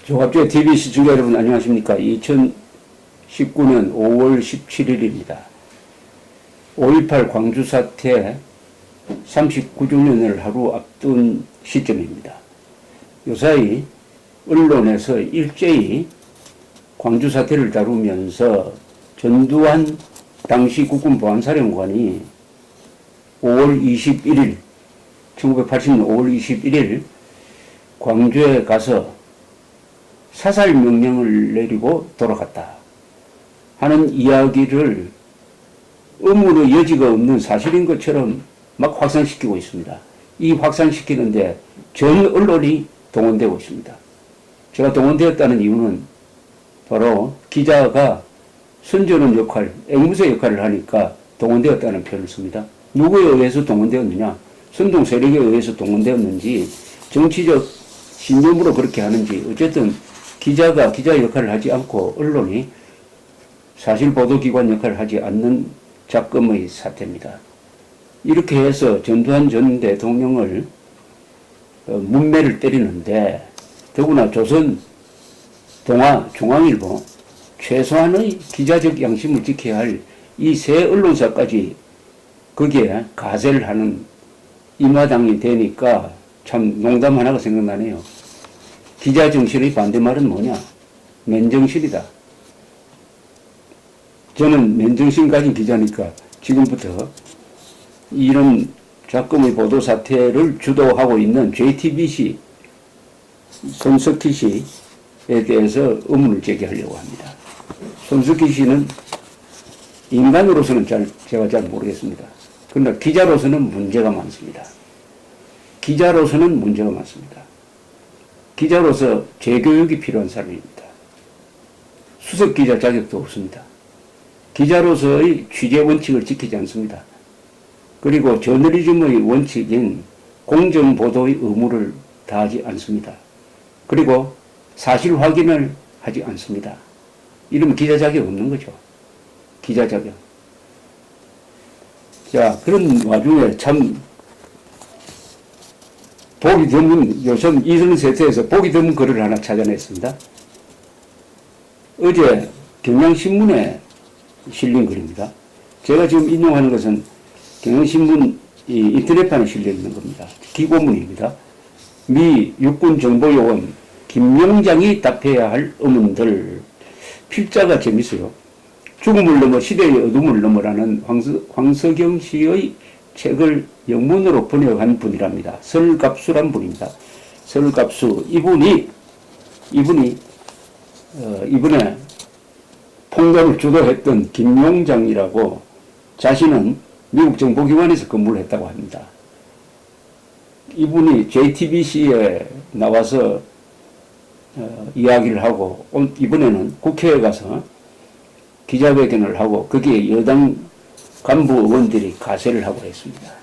종합주의 TV 시청자 여러분 안녕하십니까. 2019년 5월 17일입니다. 5.18 광주 사태 39주년을 하루 앞둔 시점입니다. 요사이 언론에서 일제히 광주 사태를 다루면서 전두환 당시 국군보안사령관이 5월 21일 1980년 5월 21일 광주에 가서 사살 명령을 내리고 돌아갔다 하는 이야기를 의문의 여지가 없는 사실인 것처럼 막 확산시키고 있습니다. 이 확산시키는데 전 언론이 동원되고 있습니다. 제가 동원되었다는 이유는 바로 기자가 선전원 역할, 앵무새 역할을 하니까 동원되었다는 표현을 씁니다. 누구에 의해서 동원되었느냐? 선동 세력에 의해서 동원되었는지 정치적 신념으로 그렇게 하는지 어쨌든 기자가 기자 역할을 하지 않고 언론이 사실 보도기관 역할을 하지 않는 작금의 사태입니다. 이렇게 해서 전두환 전 대통령을 문매를 때리는데 더구나 조선, 동아, 중앙일보 최소한의 기자적 양심을 지켜야 할 이 세 언론사까지 거기에 가세를 하는 임화당이 되니까 참 농담 하나가 생각나네요. 기자 정신의 반대말은 뭐냐? 맨정신이다. 저는 맨정신 가진 기자니까 지금부터 이런 작금의 보도 사태를 주도하고 있는 JTBC 손석희 씨에 대해서 의문을 제기하려고 합니다. 손석희 씨는 인간으로서는 제가 잘 모르겠습니다. 그러나 기자로서는 문제가 많습니다. 기자로서는 문제가 많습니다. 기자로서 재교육이 필요한 사람입니다. 수석기자 자격도 없습니다. 기자로서의 취재 원칙을 지키지 않습니다. 그리고 저널리즘의 원칙인 공정보도의 의무를 다하지 않습니다. 그리고 사실 확인을 하지 않습니다. 이러면 기자 자격 없는 거죠. 기자 자격. 자, 그런 와중에 참 보기 드문, 요즘 이승세트에서 보기 드문 글을 하나 찾아냈습니다. 어제 경향신문에 실린 글입니다. 제가 지금 인용하는 것은 경향신문 인터넷판에 실려 있는 겁니다. 기고문입니다. 미 육군정보요원 김용장이 답해야 할 의문들. 필자가 재밌어요. 죽음을 넘어 시대의 어둠을 넘어라는 황석영 씨의 책을 영문으로 번역한 분이랍니다. 설갑수란 분입니다. 설갑수. 이분이 이번에 폭로를 주도했던 김용장이라고 자신은 미국 정보기관에서 근무를 했다고 합니다. 이분이 JTBC에 나와서 이야기를 하고 이번에는 국회에 가서 기자회견을 하고 거기에 여당 간부 의원들이 가세를 하고 했습니다.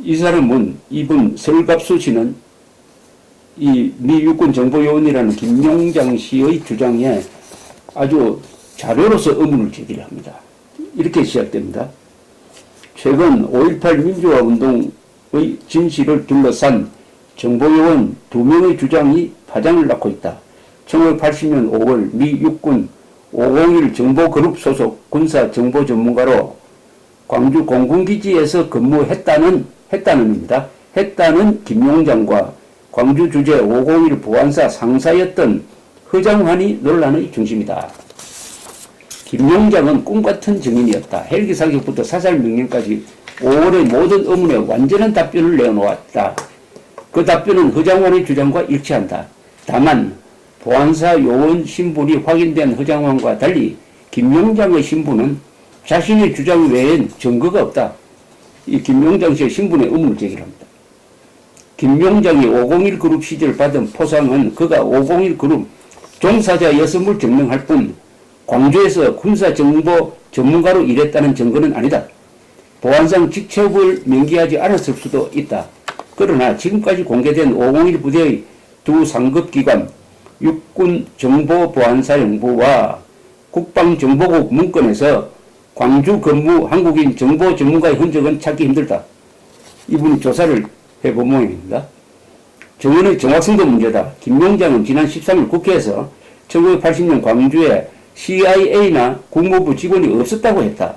이 사람은 이분 설갑수 씨는 이 미 육군 정보요원이라는 김용장 씨의 주장에 아주 자료로서 의문을 제기를 합니다. 이렇게 시작됩니다. 최근 5.18 민주화 운동의 진실을 둘러싼 정보요원 2명의 주장이 파장을 낳고 있다. 1980년 5월 미 육군 501 정보그룹 소속 군사 정보 전문가로 광주 공군기지에서 했다는 김용장과 광주 주재 501 보안사 상사였던 허장환이 논란의 중심이다. 김용장은 꿈같은 증인이었다. 헬기 사격부터 사살 명령까지 5월의 모든 의문에 완전한 답변을 내어놓았다. 그 답변은 허장환의 주장과 일치한다. 다만 보안사 요원 신분이 확인된 허장환과 달리 김용장의 신분은 자신의 주장 외엔 증거가 없다. 이 김용장 씨의 신분에 의문을 제기합니다. 김용장이 501 그룹 시절 받은 포상은 그가 501 그룹 종사자였음을 증명할 뿐 광주에서 군사정보 전문가로 일했다는 증거는 아니다. 보안상 직책을 명기하지 않았을 수도 있다. 그러나 지금까지 공개된 501 부대의 두 상급기관 육군정보보안사령부와 국방정보국 문건에서 광주 근무 한국인 정보 전문가의 흔적은 찾기 힘들다. 이분이 조사를 해본 모양입니다. 정원의 정확성도 문제다. 김용장은 지난 13일 국회에서 1980년 광주에 CIA나 국무부 직원이 없었다고 했다.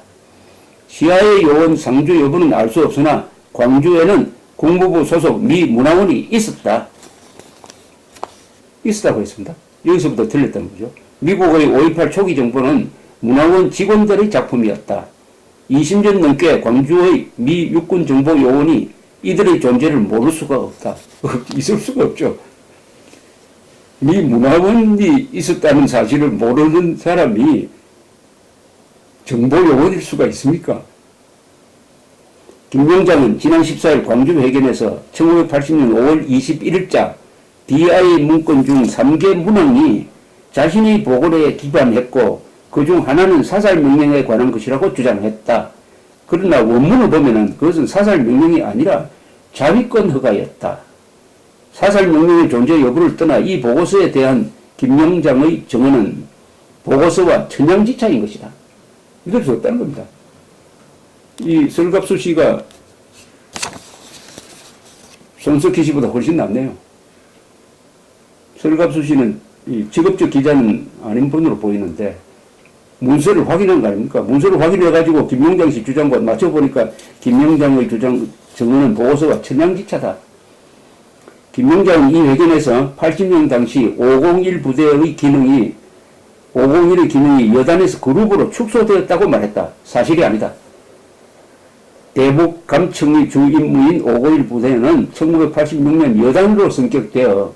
CIA 요원 상주 여부는 알 수 없으나 광주에는 국무부 소속 미 문화원이 있었다고 했습니다. 여기서부터 틀렸던 거죠. 미국의 5.18 초기 정부는 문화원 직원들의 작품이었다. 20년 넘게 광주의 미 육군 정보 요원이 이들의 존재를 모를 수가 없다. 있을 수가 없죠. 미 문화원이 있었다는 사실을 모르는 사람이 정보 요원일 수가 있습니까? 김용장은 지난 14일 광주 회견에서 1980년 5월 21일자 DI 문건 중 3개 문항이 자신의 보고서에 기반했고 그중 하나는 사살명령에 관한 것이라고 주장했다. 그러나 원문을 보면은 그것은 사살명령이 아니라 자위권 허가였다. 사살명령의 존재 여부를 떠나 이 보고서에 대한 김용장의 정언은 보고서와 천양지차인 것이다. 믿을 수 없다는 겁니다. 이 설갑수 씨가 손석희 씨보다 훨씬 낫네요. 설갑수 씨는 이 직업적 기자는 아닌 분으로 보이는데 문서를 확인한 거 아닙니까? 문서를 확인해가지고 김용장 씨 주장과 맞춰보니까 김용장의 정언은 보고서와 천양지차다. 김용장은 이 회견에서 80년 당시 501 부대의 기능이 501의 기능이 여단에서 그룹으로 축소되었다고 말했다. 사실이 아니다. 대북 감청의 주 임무인 501 부대는 1986년 여단으로 성격되어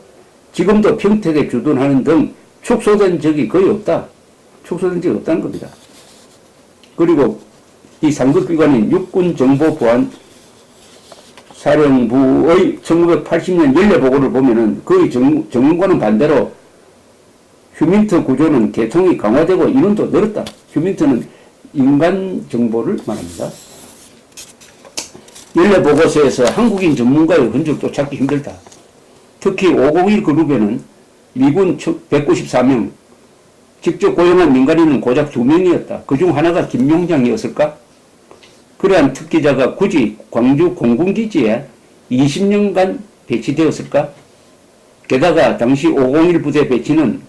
지금도 평택에 주둔하는 등 축소된 적이 거의 없다. 축소된 적이 없다는 겁니다. 그리고 이 상급기관인 육군정보보안사령부의 1980년 연례보고를 보면은 그 정문과는 반대로 휴민트 구조는 개통이 강화되고 인원도 늘었다. 휴민트는 인간 정보를 말합니다. 연례보고서에서 한국인 전문가의 흔적도 찾기 힘들다. 특히 501 그룹에는 미군 194명, 직접 고용한 민간인은 고작 2명이었다. 그중 하나가 김용장이었을까? 그러한 특기자가 굳이 광주 공군기지에 20년간 배치되었을까? 게다가 당시 501 부대 배치는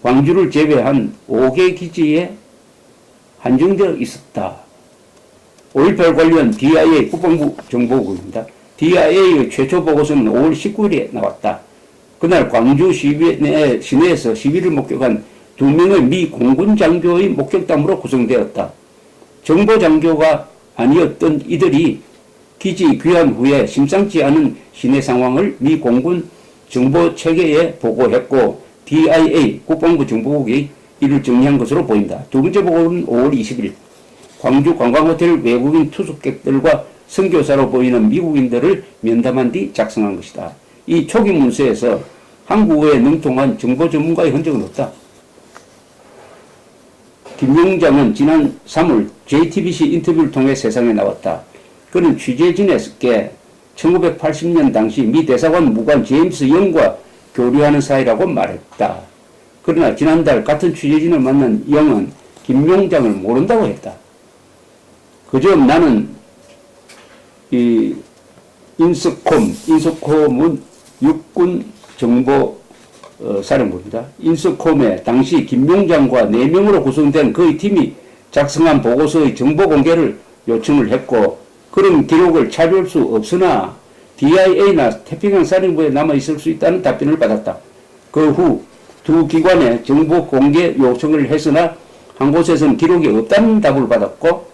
광주를 제외한 5개 기지에 한정되어 있었다. 5.18 관련 DIA 국방부 정보국입니다. DIA의 최초 보고서는 5월 19일에 나왔다. 그날 광주 시내에서 시위를 목격한 2명의 미 공군 장교의 목격담으로 구성되었다. 정보 장교가 아니었던 이들이 기지 귀환 후에 심상치 않은 시내 상황을 미 공군 정보 체계에 보고했고 DIA 국방부 정보국이 이를 정리한 것으로 보인다. 두 번째 보고는 5월 20일 광주 관광호텔 외국인 투숙객들과 선교사로 보이는 미국인들을 면담한 뒤 작성한 것이다. 이 초기 문서에서 한국어에 능통한 정보 전문가의 흔적은 없다. 김용장은 지난 3월 JTBC 인터뷰를 통해 세상에 나왔다. 그는 취재진에게 1980년 당시 미 대사관 무관 제임스 영과 교류하는 사이라고 말했다. 그러나 지난달 같은 취재진을 만난 영은 김용장을 모른다고 했다. 그저 나는 이 인스콤은 육군 정보 사령부입니다. 인스콤에 당시 김용장과 4명으로 구성된 그의 팀이 작성한 보고서의 정보 공개를 요청을 했고 그런 기록을 찾을 수 없으나 DIA나 태평양 사령부에 남아있을 수 있다는 답변을 받았다. 그 후 두 기관에 정보 공개 요청을 했으나 한 곳에서는 기록이 없다는 답을 받았고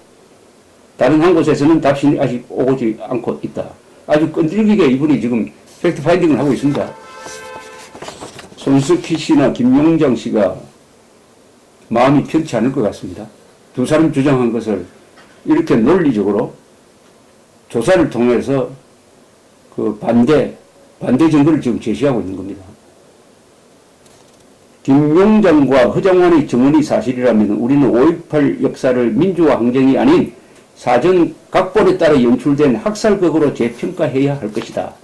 다른 한 곳에서는 답신이 아직 오지 않고 있다. 아주 끈질기게 이분이 지금 팩트 파인딩을 하고 있습니다. 손석희 씨나 김용장 씨가 마음이 편치 않을 것 같습니다. 두 사람 주장한 것을 이렇게 논리적으로 조사를 통해서 그 반대 정도를 지금 제시하고 있는 겁니다. 김용장과 허장환의 증언이 사실이라면 우리는 5.18 역사를 민주화 항쟁이 아닌 사전 각본에 따라 연출된 학살극으로 재평가해야 할 것이다.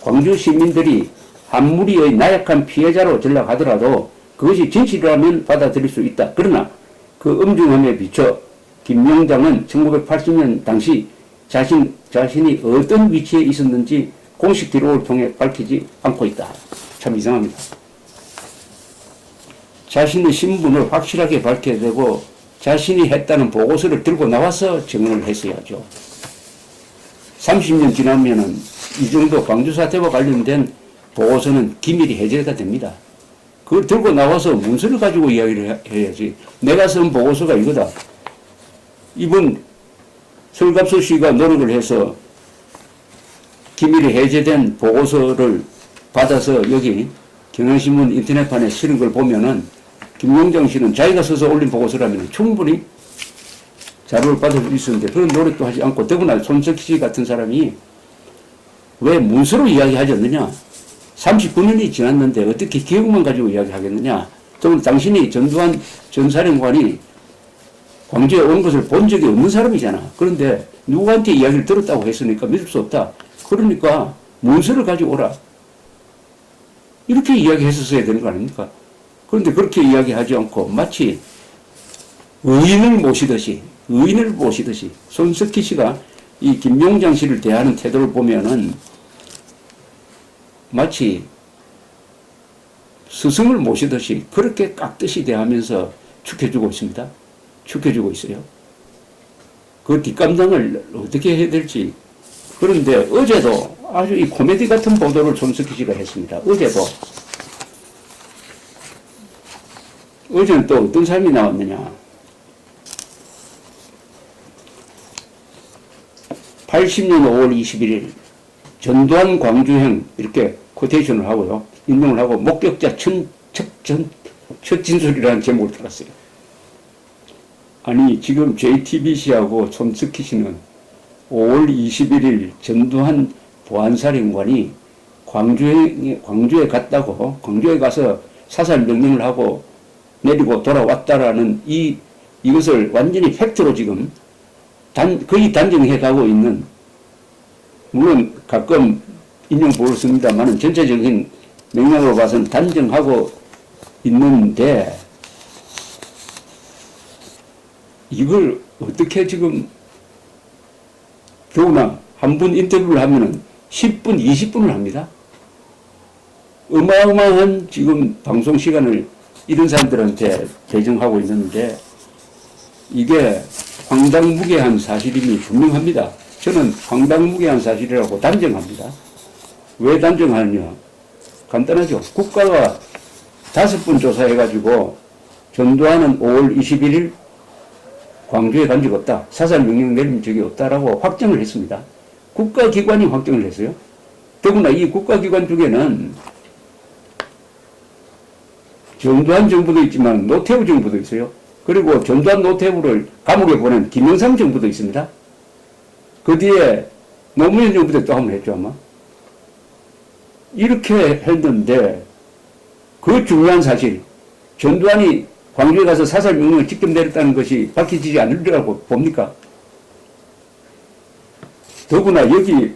광주 시민들이 한무리의 나약한 피해자로 전락하더라도 그것이 진실이라면 받아들일 수 있다. 그러나 그 엄중함에 비춰 김용장은 1980년 당시 자신이 어떤 위치에 있었는지 공식 기록을 통해 밝히지 않고 있다. 참 이상합니다. 자신의 신분을 확실하게 밝혀야 되고 자신이 했다는 보고서를 들고 나와서 증언을 했어야죠. 30년 지나면은 이 정도 광주 사태와 관련된 보고서는 기밀이 해제가 됩니다. 그걸 들고 나와서 문서를 가지고 이야기를 해야지. 내가 쓴 보고서가 이거다. 이번 설갑수 씨가 노력을 해서 기밀이 해제된 보고서를 받아서 여기 경향신문 인터넷판에 실은 걸 보면은 김용장 씨는 자기가 써서 올린 보고서라면 충분히 자료를 받을 수 있었는데 그런 노력도 하지 않고 더구나 손석희 씨 같은 사람이 왜 문서로 이야기하지 않느냐. 39년이 지났는데 어떻게 기억만 가지고 이야기하겠느냐. 또 당신이 전두환 전 사령관이 광주에 온 것을 본 적이 없는 사람이잖아. 그런데 누구한테 이야기를 들었다고 했으니까 믿을 수 없다. 그러니까 문서를 가지고 오라. 이렇게 이야기했었어야 되는 거 아닙니까? 그런데 그렇게 이야기하지 않고 마치 의인을 모시듯이 손석희 씨가 이 김용장 씨를 대하는 태도를 보면은 마치 스승을 모시듯이 그렇게 깍듯이 대하면서 축해주고 있습니다. 축해주고 있어요. 그 뒷감당을 어떻게 해야 될지. 그런데 어제도 아주 이 코미디 같은 보도를 손석희 씨가 했습니다. 어제는 또 어떤 사람이 나왔느냐. 80년 5월 21일 전두환 광주행 이렇게 코테이션을 하고요. 인용을 하고 목격자 첫 진술이라는 제목을 달았어요. 아니 지금 JTBC하고 손석희 씨는 5월 21일 전두환 보안사령관이 광주에 갔다고 광주에 가서 사살 명령을 하고 내리고 돌아왔다라는 이것을 완전히 팩트로 지금 거의 단정해 가고 있는, 물론 가끔 인용보를 씁니다만은 전체적인 맥락으로 봐서는 단정하고 있는데 이걸 어떻게 지금 더구나 한 분 인터뷰를 하면은 10분, 20분을 합니다. 어마어마한 지금 방송 시간을 이런 사람들한테 배정하고 있는데 이게 황당무계한 사실임이 분명합니다. 저는 황당무계한 사실이라고 단정합니다. 왜 단정하느냐? 간단하죠. 국가가 5번 조사해가지고 전두환은 5월 21일 광주에 간 적 없다. 사살 명령 내린 적이 없다라고 확정을 했습니다. 국가기관이 확정을 했어요. 더구나 이 국가기관 중에는 전두환 정부도 있지만 노태우 정부도 있어요. 그리고 전두환 노태우를 감옥에 보낸 김영삼 정부도 있습니다. 그 뒤에 노무현 정부도 또 한 번 했죠 아마. 이렇게 했는데 그 중요한 사실, 전두환이 광주에 가서 사살 명령을 직접 내렸다는 것이 밝혀지지 않으리라고 봅니까? 더구나 여기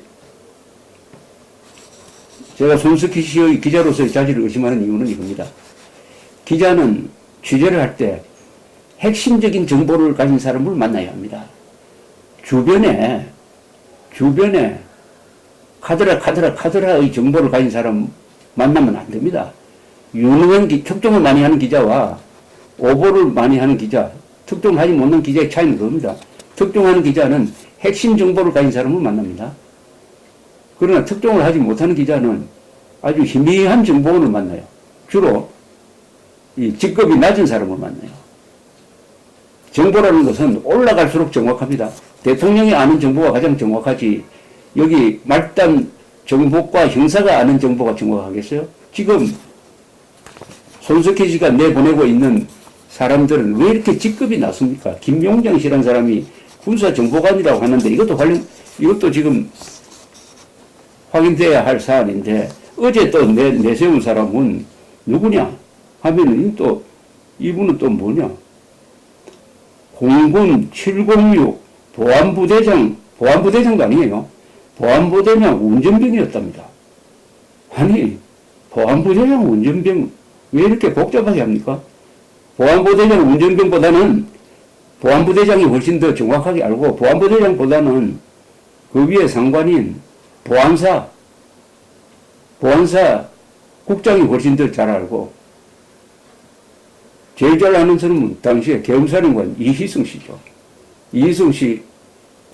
제가 손석희 씨의 기자로서의 자질을 의심하는 이유는 이겁니다. 기자는 취재를 할 때 핵심적인 정보를 가진 사람을 만나야 합니다. 주변에 카드라의 정보를 가진 사람 만나면 안 됩니다. 유능한 특종을 많이 하는 기자와 오보를 많이 하는 기자, 특종하지 못하는 기자의 차이는 그겁니다. 특종하는 기자는 핵심 정보를 가진 사람을 만납니다. 그러나 특종을 하지 못하는 기자는 아주 희미한 정보원을 만나요. 주로 이 직급이 낮은 사람을 만나요. 정보라는 것은 올라갈수록 정확합니다. 대통령이 아는 정보가 가장 정확하지 여기 말단 정보과 형사가 아는 정보가 정확하겠어요? 지금 손석희 씨가 내보내고 있는 사람들은 왜 이렇게 직급이 낮습니까? 김용장 씨라는 사람이 군사정보관이라고 하는데 이것도 지금 확인돼야 할 사안인데 어제 또 내세운 사람은 누구냐 하면은 이분은 또 뭐냐? 공군 706 보안부대장도 아니에요. 보안부대장 운전병이었답니다. 아니 보안부대장 운전병 왜 이렇게 복잡하게 합니까? 보안부대장 운전병보다는 보안부대장이 훨씬 더 정확하게 알고 보안부대장보다는 그 위에 상관인 보안사 보안사 국장이 훨씬 더 잘 알고, 제일 잘 아는 사람은 당시에 계엄사령관 이희승 씨죠. 이희승 씨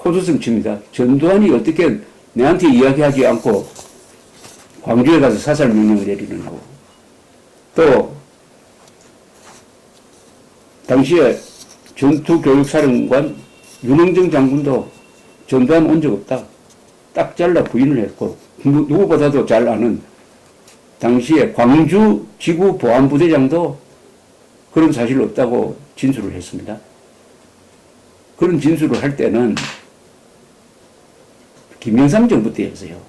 호수성 칩니다. 전두환이 어떻게 내한테 이야기하지 않고 광주에 가서 사살 명령을 내리느냐고. 또 당시에 전투교육사령관 윤흥정 장군도 전두환 온 적 없다. 딱 잘라 부인을 했고, 누구보다도 잘 아는 당시에 광주 지구 보안부대장도 그런 사실 없다고 진술을 했습니다. 그런 진술을 할 때는 김영삼 정부 때였어요.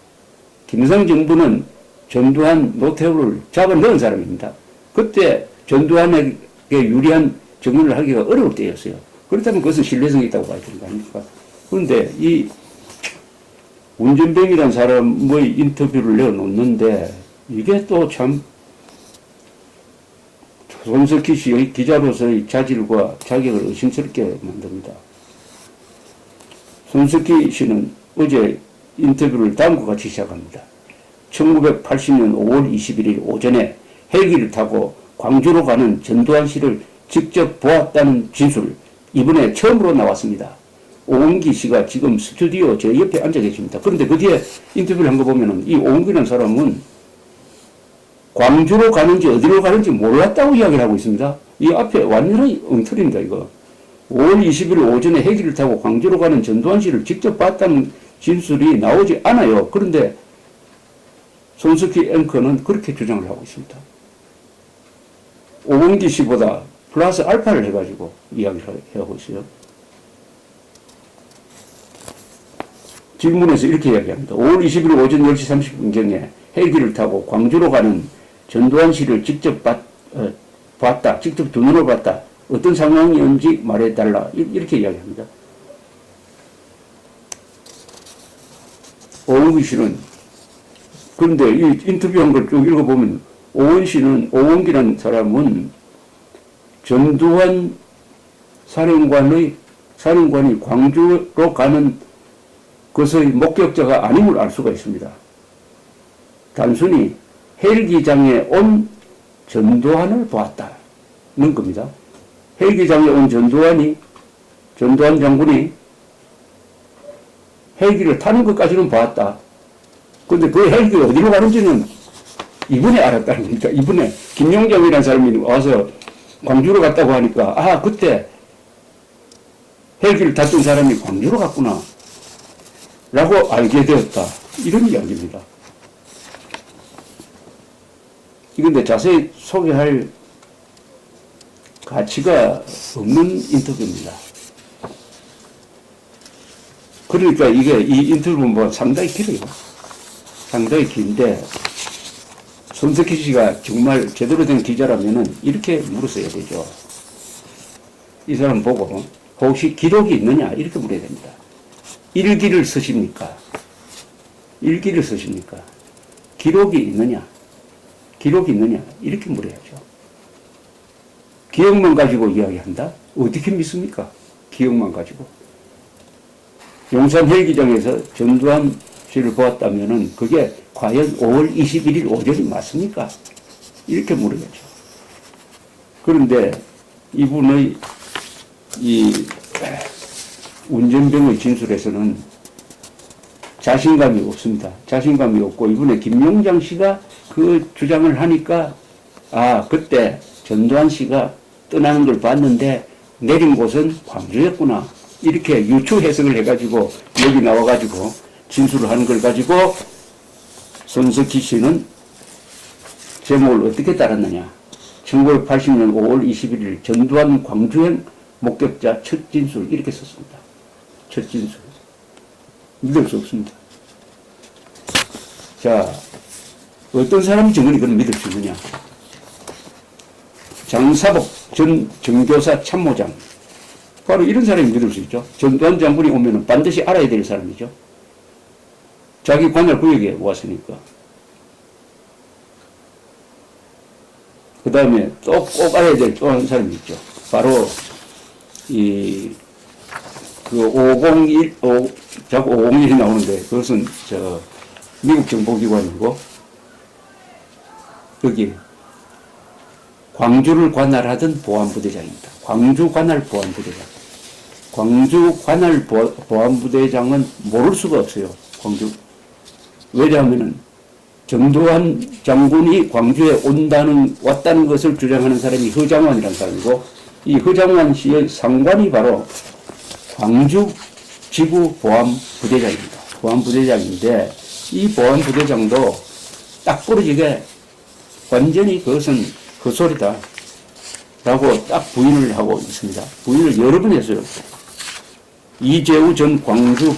김영삼 정부는 전두환, 노태우를 잡아 넣은 사람입니다. 그때 전두환에게 유리한 정리를 하기가 어려울 때였어요. 그렇다면 그것은 신뢰성이 있다고 봐야 되는 거 아닙니까? 그런데 이 운전병이라는 사람의 인터뷰를 내어놓는데 이게 또 참 손석희 씨의 기자로서의 자질과 자격을 의심스럽게 만듭니다. 손석희 씨는 어제 인터뷰를 다음과 같이 시작합니다. 1980년 5월 21일 오전에 헬기를 타고 광주로 가는 전두환 씨를 직접 보았다는 진술, 이번에 처음으로 나왔습니다. 오은기 씨가 지금 스튜디오 제 옆에 앉아 계십니다. 그런데 그 뒤에 인터뷰를 한 거 보면은 이 오은기라는 사람은 광주로 가는지 어디로 가는지 몰랐다고 이야기를 하고 있습니다. 이 앞에 완전히 엉터리입니다, 이거. 5월 20일 오전에 헬기를 타고 광주로 가는 전두환 씨를 직접 봤다는 진술이 나오지 않아요. 그런데 손석희 앵커는 그렇게 주장을 하고 있습니다. 오은기 씨보다 플러스 알파를 해가지고 이야기를 하고 있어요. 질문에서 이렇게 이야기합니다. 5월 20일 오전 10시 30분경에 헬기를 타고 광주로 가는 전두환 씨를 직접 봤다. 직접 두 눈으로 봤다. 어떤 상황이었는지 말해달라. 이렇게 이야기합니다. 오은기 씨는, 그런데 이 인터뷰한 걸 쭉 읽어보면, 오은기라는 사람은 전두환 사령관이 광주로 가는 것의 목격자가 아님을 알 수가 있습니다. 단순히 헬기장에 온 전두환을 보았다는 겁니다. 헬기장에 온 전두환 장군이 헬기를 타는 것까지는 봤다. 그런데 그 헬기가 어디로 가는지는 이번에 알았다는 겁니다. 이번에 김용정이라는 사람이 와서 광주로 갔다고 하니까, 아, 그때 헬기를 탔던 사람이 광주로 갔구나 라고 알게 되었다. 이런 이야기입니다. 이건데 자세히 소개할 가치가 없는 인터뷰입니다. 그러니까 이 인터뷰는 뭐 상당히 길어요. 상당히 긴데, 손석희 씨가 정말 제대로 된 기자라면은 이렇게 물었어야 되죠. 이 사람 보고 혹시 기록이 있느냐 이렇게 물어야 됩니다. 일기를 쓰십니까? 일기를 쓰십니까? 기록이 있느냐? 기록이 있느냐? 이렇게 물어야죠. 기억만 가지고 이야기한다? 어떻게 믿습니까? 기억만 가지고. 용산 헬기장에서 전두환 씨를 보았다면은 그게 과연 5월 21일 오전이 맞습니까? 이렇게 물어야죠. 그런데 이분의 이 운전병의 진술에서는 자신감이 없습니다. 자신감이 없고, 이번에 김용장 씨가 그 주장을 하니까, 아, 그때 전두환 씨가 떠나는 걸 봤는데 내린 곳은 광주였구나. 이렇게 유추 해석을 해가지고 여기 나와가지고 진술을 하는 걸 가지고 손석희 씨는 제목을 어떻게 따랐느냐. 1980년 5월 21일 전두환 광주행 목격자 첫 진술 이렇게 썼습니다. 첫 진술. 믿을 수 없습니다. 자, 어떤 사람이 정근이 그걸 믿을 수 있느냐. 장사복 전 정교사 참모장. 바로 이런 사람이 믿을 수 있죠. 전두환 장군이 오면 반드시 알아야 될 사람이죠. 자기 관할 구역에 왔으니까. 그 다음에 또 꼭 알아야 될 또 한 사람이 있죠. 바로 그 501, 자꾸 501이 나오는데 그것은 미국 정보기관이고, 여기 광주를 관할하던 보안부대장입니다. 광주 관할 보안부대장. 광주 관할 보안부대장은 모를 수가 없어요. 광주. 왜냐하면은 전두환 장군이 광주에 왔다는 것을 주장하는 사람이 허장환이라는 사람이고, 이 허장환 씨의 상관이 바로 광주 지구 보안부대장입니다. 보안부대장인데, 이 보안부대장도 딱 부러지게 완전히 그것은 헛소리다 라고 딱 부인을 하고 있습니다. 부인을 여러 번 했어요. 이재우 전 광주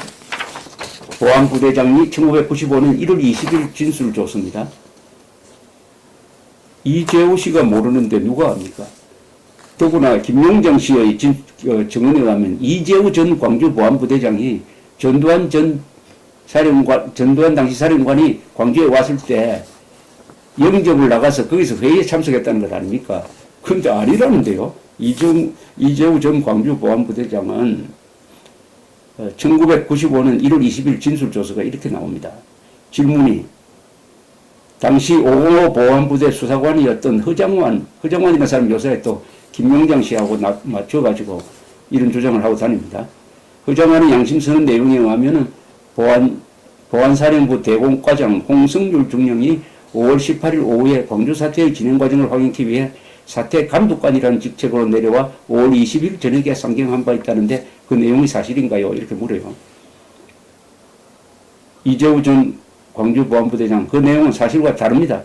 보안부대장이 1995년 1월 20일 진술을 줬습니다. 이재우 씨가 모르는데 누가 압니까? 더구나 김용장 씨의 증언에 가면 이재우 전 광주 보안부대장이 전두환 당시 사령관이 광주에 왔을 때 영접을 나가서 거기서 회의에 참석했다는 것 아닙니까? 그런데 아니라는데요. 이재우 전 광주 보안부대장은 1995년 1월 20일 진술조서가 이렇게 나옵니다. 질문이 당시 505 보안부대 수사관이었던 허장환이라는 사람 요새 또 김용장 씨하고 맞춰가지고 이런 주장을 하고 다닙니다. 허장환의 양심서는 내용에 의하면은 보안사령부 대공과장 홍성률 중령이 5월 18일 오후에 광주 사태의 진행 과정을 확인하기 위해 사태 감독관이라는 직책으로 내려와 5월 20일 저녁에 상경한 바 있다는데 그 내용이 사실인가요? 이렇게 물어요. 이재우 전 광주 보안부대장, 그 내용은 사실과 다릅니다.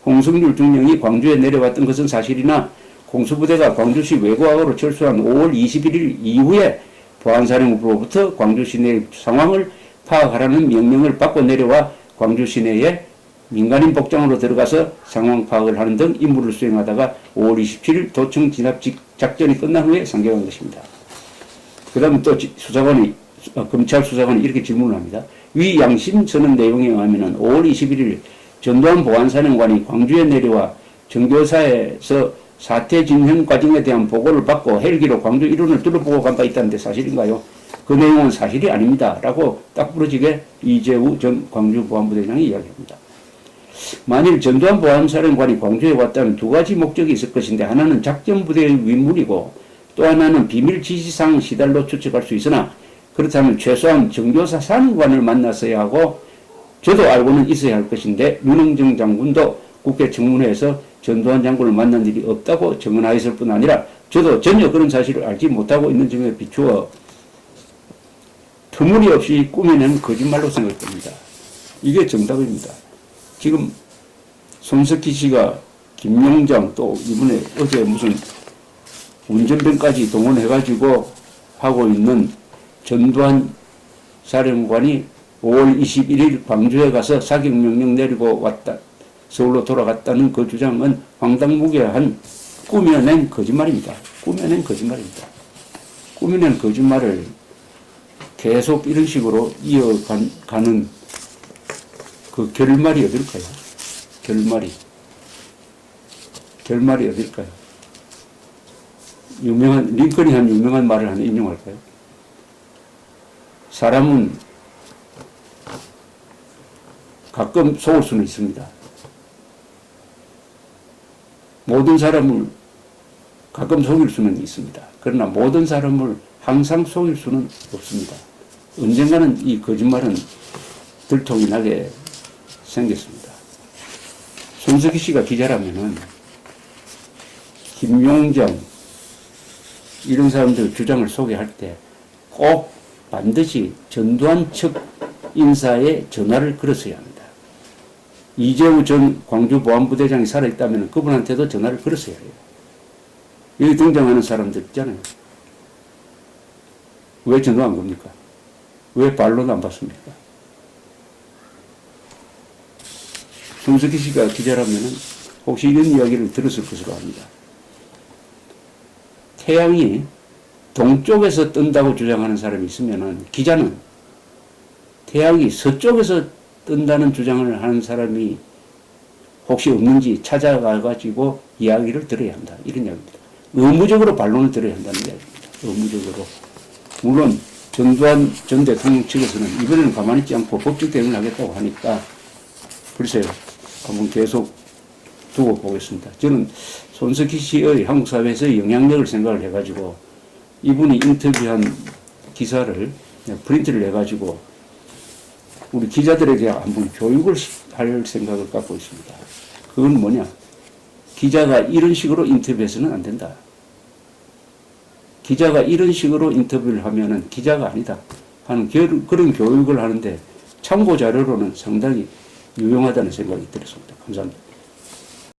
홍성률 중령이 광주에 내려왔던 것은 사실이나 공수부대가 광주시 외곽으로 철수한 5월 21일 이후에 보안사령부로부터 광주 시내의 상황을 파악하라는 명령을 받고 내려와 광주 시내에 민간인 복장으로 들어가서 상황 파악을 하는 등 임무를 수행하다가 5월 27일 도청 진압 작전이 끝난 후에 상경한 것입니다. 그 다음 또 검찰 수사관이 이렇게 질문을 합니다. 위 양심서는 내용에 의하면 5월 21일 전두환 보안사령관이 광주에 내려와 정교사에서 사태 진행 과정에 대한 보고를 받고 헬기로 광주 일원을 둘러보고 간 바 있다는데 사실인가요? 그 내용은 사실이 아닙니다. 라고 딱 부러지게 이재우 전 광주 보안부대장이 이야기합니다. 만일 전두환 보안사령관이 광주에 왔다면 두 가지 목적이 있을 것인데, 하나는 작전부대의 윗물이고 또 하나는 비밀 지시사항 시달로 추측할 수 있으나, 그렇다면 최소한 정교사 사령관을 만났어야 하고 저도 알고는 있어야 할 것인데, 윤흥정 장군도 국회 청문회에서 전두환 장군을 만난 일이 없다고 증언하였을 뿐 아니라 저도 전혀 그런 사실을 알지 못하고 있는 점에 비추어 터무니없이 꾸며낸 거짓말로 생각됩니다. 이게 정답입니다. 지금 손석희 씨가 김용장 또 이번에 어제 무슨 운전병까지 동원해가지고 하고 있는 전두환 사령관이 5월 21일 광주에 가서 사격명령 내리고 왔다, 서울로 돌아갔다는 그 주장은 황당무계한 꾸며낸 거짓말입니다. 꾸며낸 거짓말입니다. 꾸며낸 거짓말을 계속 이런 식으로 이어가는 그 결말이 어딜까요? 결말이 어딜까요? 링컨이 한 유명한 말을 하나 인용할까요? 사람은 가끔 속을 수는 있습니다. 모든 사람을 가끔 속일 수는 있습니다. 그러나 모든 사람을 항상 속일 수는 없습니다. 언젠가는 이 거짓말은 들통이 나게 생겼습니다. 손석희 씨가 기자라면은 김용장 이런 사람들 주장을 소개할 때 꼭 반드시 전두환 측 인사에 전화를 걸었어야 합니다. 이재우 전 광주보안부대장이 살아있다면 그분한테도 전화를 걸었어야 해요. 여기 등장하는 사람들 있잖아요. 왜 전화 안 겁니까? 왜 반론 안 받습니까? 손석희 씨가 기자라면 혹시 이런 이야기를 들었을 것으로 압니다. 태양이 동쪽에서 뜬다고 주장하는 사람이 있으면 기자는 태양이 서쪽에서 뜬다는 주장을 하는 사람이 혹시 없는지 찾아가가지고 이야기를 들어야 한다. 이런 이야기입니다. 의무적으로 반론을 들어야 한다는 이야기입니다. 의무적으로. 물론 전두환 전 대통령 측에서는 이번에는 가만히 있지 않고 법적 대응을 하겠다고 하니까 글쎄요. 한번 계속 두고 보겠습니다. 저는 손석희 씨의 한국 사회에서의 영향력을 생각을 해가지고 이분이 인터뷰한 기사를 프린트를 해가지고 우리 기자들에게 한번 교육을 할 생각을 갖고 있습니다. 그건 뭐냐? 기자가 이런 식으로 인터뷰해서는 안 된다. 기자가 이런 식으로 인터뷰를 하면은 기자가 아니다 하는 그런 교육을 하는데 참고 자료로는 상당히 유용하다는 생각이 들었습니다. 감사합니다.